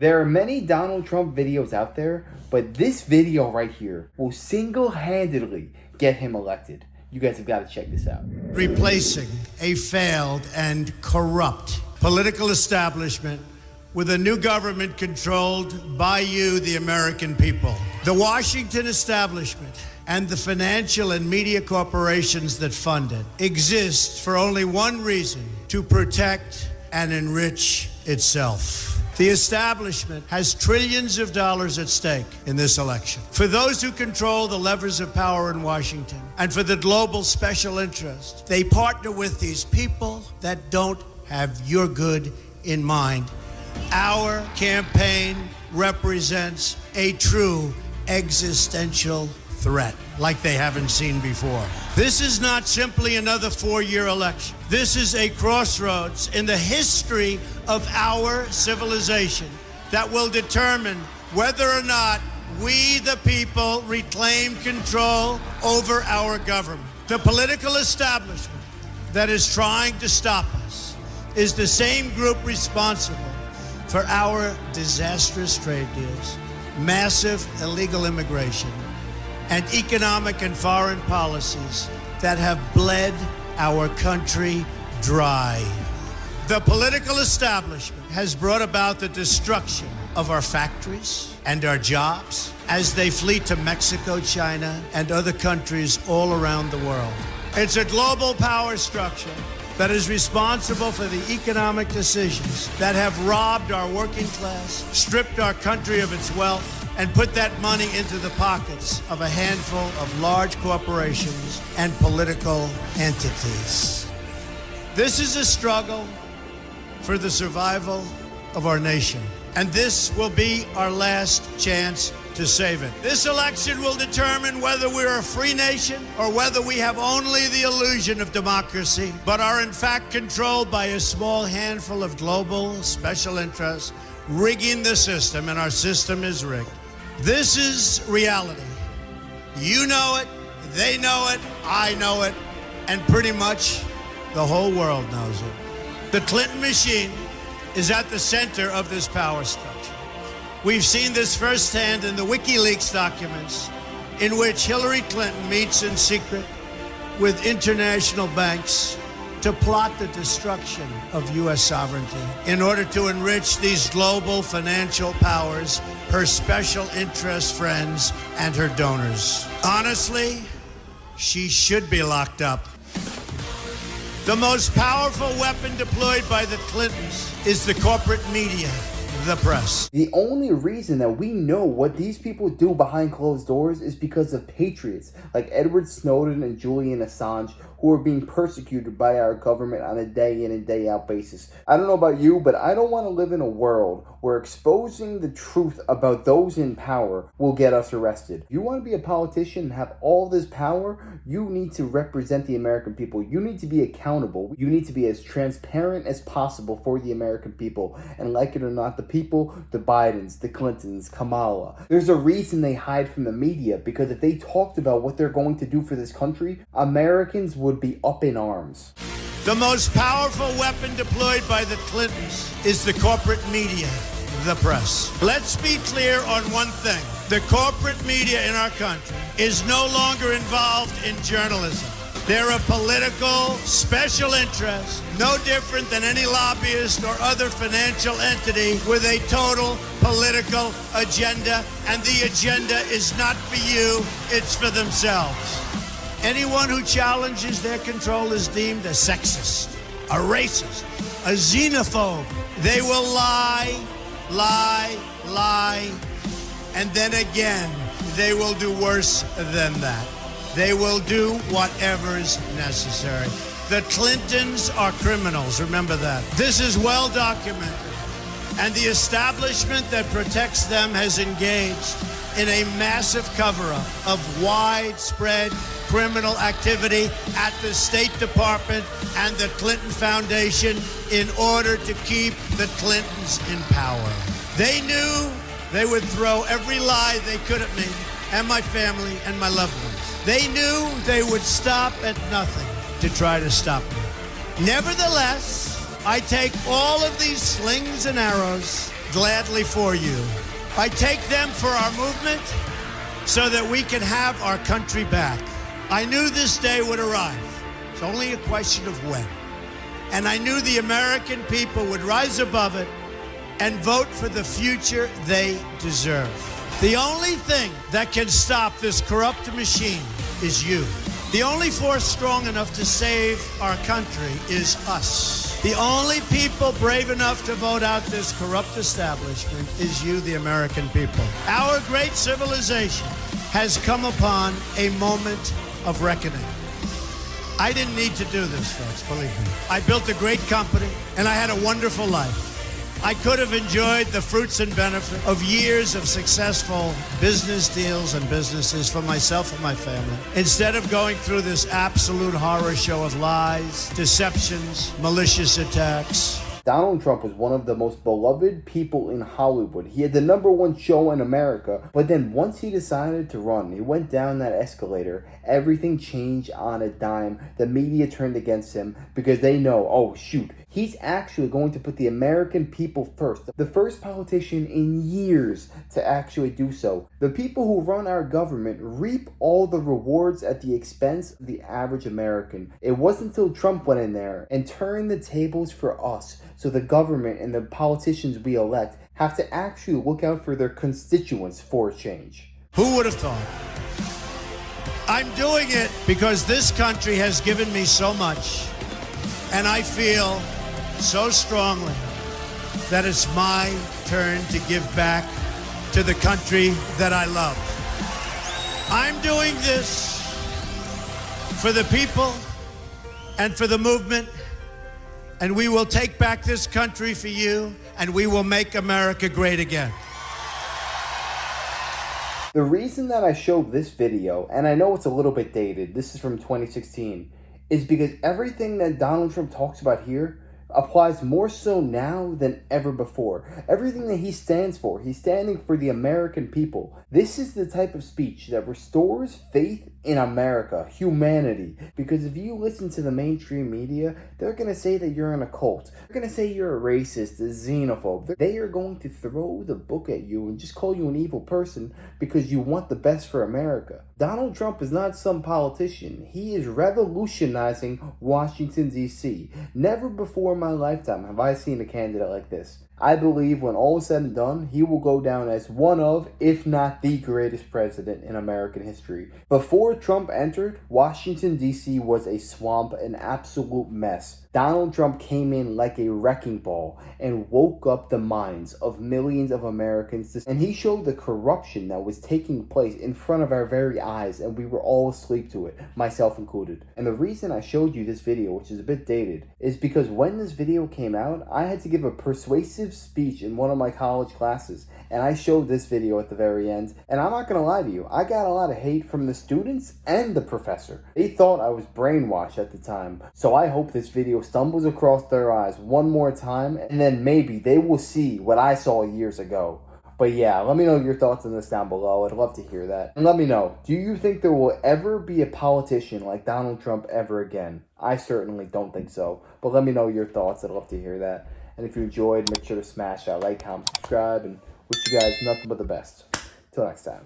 There are many Donald Trump videos out there, but this video right here will single-handedly get him elected. You guys have got to check this out. Replacing a failed and corrupt political establishment with a new government controlled by you, the American people. The Washington establishment and the financial and media corporations that fund it exist for only one reason: to protect and enrich itself. The establishment has trillions of dollars at stake in this election. For those who control the levers of power in Washington and for the global special interest, they partner with these people that don't have your good in mind. Our campaign represents a true existential threat like they haven't seen before. This is not simply another four-year election. This is a crossroads in the history of our civilization that will determine whether or not we, the people, reclaim control over our government. The political establishment that is trying to stop us is the same group responsible for our disastrous trade deals, massive illegal immigration, and economic and foreign policies that have bled our country dry. The political establishment has brought about the destruction of our factories and our jobs as they flee to Mexico, China, and other countries all around the world. It's a global power structure that is responsible for the economic decisions that have robbed our working class, stripped our country of its wealth, and put that money into the pockets of a handful of large corporations and political entities. This is a struggle for the survival of our nation, and this will be our last chance to save it. This election will determine whether we're a free nation or whether we have only the illusion of democracy, but are in fact controlled by a small handful of global special interests rigging the system, and our system is rigged. This is reality. You know it, they know it, I know it, and pretty much the whole world knows it. The Clinton machine is at the center of this power structure. We've seen this firsthand in the WikiLeaks documents, in which Hillary Clinton meets in secret with international banks to plot the destruction of U.S. sovereignty in order to enrich these global financial powers, her special interest friends, and her donors. Honestly, she should be locked up. The most powerful weapon deployed by the Clintons is the corporate media, the press. The only reason that we know what these people do behind closed doors is because of patriots like Edward Snowden and Julian Assange, who are being persecuted by our government on a day in and day out basis. I don't know about you, but I don't want to live in a world where exposing the truth about those in power will get us arrested. If you want to be a politician and have all this power, you need to represent the American people. You need to be accountable. You need to be as transparent as possible for the American people. And like it or not, the people, the Bidens, the Clintons, Kamala, there's a reason they hide from the media, because if they talked about what they're going to do for this country, Americans would be up in arms. The most powerful weapon deployed by the Clintons is the corporate media, the press. Let's be clear on one thing. The corporate media in our country is no longer involved in journalism. They're a political special interest, no different than any lobbyist or other financial entity with a total political agenda, and the agenda is not for you, it's for themselves. Anyone who challenges their control is deemed a sexist, a racist, a xenophobe. They will lie, and then again, they will do worse than that. They will do whatever is necessary. The Clintons are criminals, remember that. This is well documented, and the establishment that protects them has engaged in a massive cover-up of widespread criminal activity at the State Department and the Clinton Foundation in order to keep the Clintons in power. They knew they would throw every lie they could at me and my family and my loved ones. They knew they would stop at nothing to try to stop me. Nevertheless, I take all of these slings and arrows gladly for you. I take them for our movement so that we can have our country back. I knew this day would arrive. It's only a question of when. And I knew the American people would rise above it and vote for the future they deserve. The only thing that can stop this corrupt machine is you. The only force strong enough to save our country is us. The only people brave enough to vote out this corrupt establishment is you, the American people. Our great civilization has come upon a moment of reckoning. I didn't need to do this, folks, believe me. I built a great company, and I had a wonderful life. I could have enjoyed the fruits and benefit of years of successful business deals and businesses for myself and my family, instead of going through this absolute horror show of lies, deceptions, malicious attacks. Donald Trump was one of the most beloved people in Hollywood. He had the #1 show in America, but then once he decided to run, he went down that escalator, everything changed on a dime. The media turned against him because they know, oh shoot, he's actually going to put the American people first. The first politician in years to actually do so. The people who run our government reap all the rewards at the expense of the average American. It wasn't until Trump went in there and turned the tables for us, so the government and the politicians we elect have to actually look out for their constituents for a change. Who would have thought? I'm doing it because this country has given me so much, and I feel so strongly that it's my turn to give back to the country that I love. I'm doing this for the people and for the movement, and we will take back this country for you, and we will make America great again. The reason that I showed this video, and I know it's a little bit dated, this is from 2016, is because everything that Donald Trump talks about here applies more so now than ever before. Everything that he stands for, he's standing for the American people. This is the type of speech that restores faith in America, humanity. Because if you listen to the mainstream media, they're going to say that you're in a cult. They're going to say you're a racist, a xenophobe. They are going to throw the book at you and just call you an evil person because you want the best for America. Donald Trump is not some politician. He is revolutionizing Washington, D.C. Never before in my lifetime have I seen a candidate like this. I believe when all is said and done, he will go down as one of, if not the greatest president in American history. Before Trump entered, Washington, D.C. was a swamp, an absolute mess. Donald Trump came in like a wrecking ball and woke up the minds of millions of Americans. And he showed the corruption that was taking place in front of our very eyes, and we were all asleep to it, myself included. And the reason I showed you this video, which is a bit dated, is because when this video came out, I had to give a persuasive speech in one of my college classes, and I showed this video at the very end. And I'm not gonna lie to you, I got a lot of hate from the students and the professor. They thought I was brainwashed at the time, so I hope this video stumbles across their eyes one more time, and then maybe they will see what I saw years ago. But yeah, let me know your thoughts on this down below. I'd love to hear that. And let me know, do you think there will ever be a politician like Donald Trump ever again? I certainly don't think so. But let me know your thoughts. I'd love to hear that. And if you enjoyed, make sure to smash that like, comment, subscribe, and wish you guys nothing but the best. Till next time.